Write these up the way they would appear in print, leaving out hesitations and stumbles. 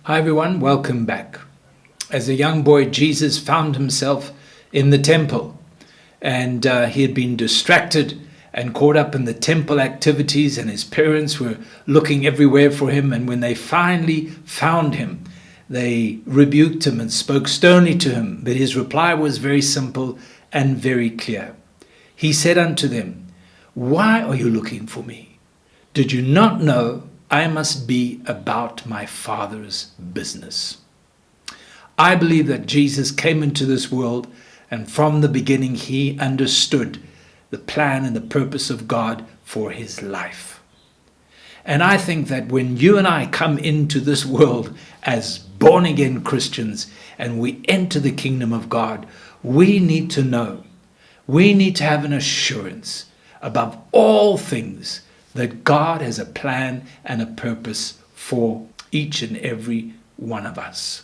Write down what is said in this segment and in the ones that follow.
Hi everyone, welcome back. As a young boy, Jesus found himself in the temple, and he had been distracted and caught up in the temple activities, and his parents were looking everywhere for him. And when they finally found him, they rebuked him and spoke sternly to him. But his reply was very simple and very clear. He said unto them, "Why are you looking for me? Did you not know I must be about my Father's business?" I believe that Jesus came into this world, and from the beginning he understood the plan and the purpose of God for his life. And I think that when you and I come into this world as born-again Christians and we enter the kingdom of God, we need to know, we need to have an assurance above all things that God has a plan and a purpose for each and every one of us.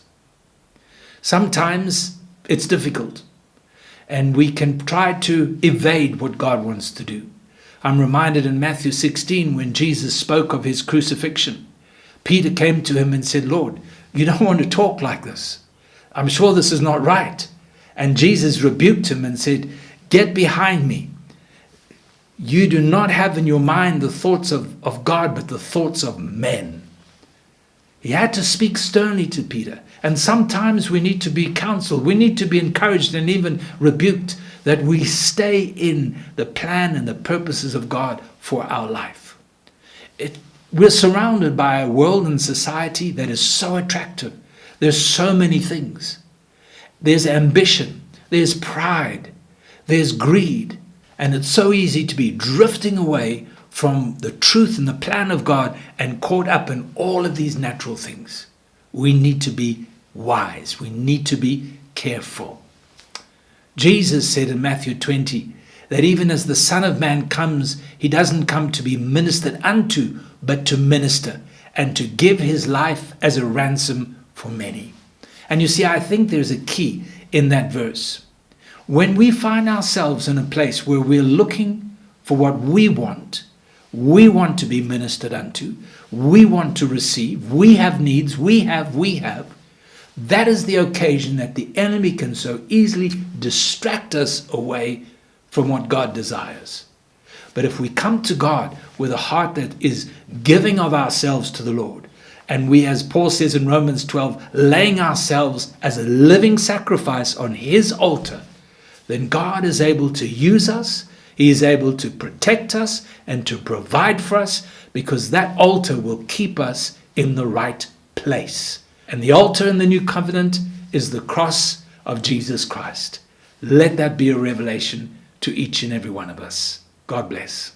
Sometimes it's difficult, and we can try to evade what God wants to do. I'm reminded in Matthew 16 when Jesus spoke of his crucifixion. Peter came to him and said, "Lord, you don't want to talk like this. I'm sure this is not right." And Jesus rebuked him and said, "Get behind me. You do not have in your mind the thoughts of God, but the thoughts of men." He had to speak sternly to Peter. And sometimes we need to be counseled. We need to be encouraged and even rebuked that we stay in the plan and the purposes of God for our life. We're surrounded by a world and society that is so attractive. There's so many things. There's ambition. There's pride. There's greed. And it's so easy to be drifting away from the truth and the plan of God and caught up in all of these natural things. We need to be wise. We need to be careful. Jesus said in Matthew 20 that even as the Son of Man comes, he doesn't come to be ministered unto, but to minister and to give his life as a ransom for many. And you see, I think there's a key in that verse. When we find ourselves in a place where we're looking for what we want to be ministered unto, we want to receive, we have needs, we have, that is the occasion that the enemy can so easily distract us away from what God desires. But if we come to God with a heart that is giving of ourselves to the Lord, and we, as Paul says in Romans 12, laying ourselves as a living sacrifice on his altar, then God is able to use us. He is able to protect us and to provide for us, because that altar will keep us in the right place. And the altar in the new covenant is the cross of Jesus Christ. Let that be a revelation to each and every one of us. God bless.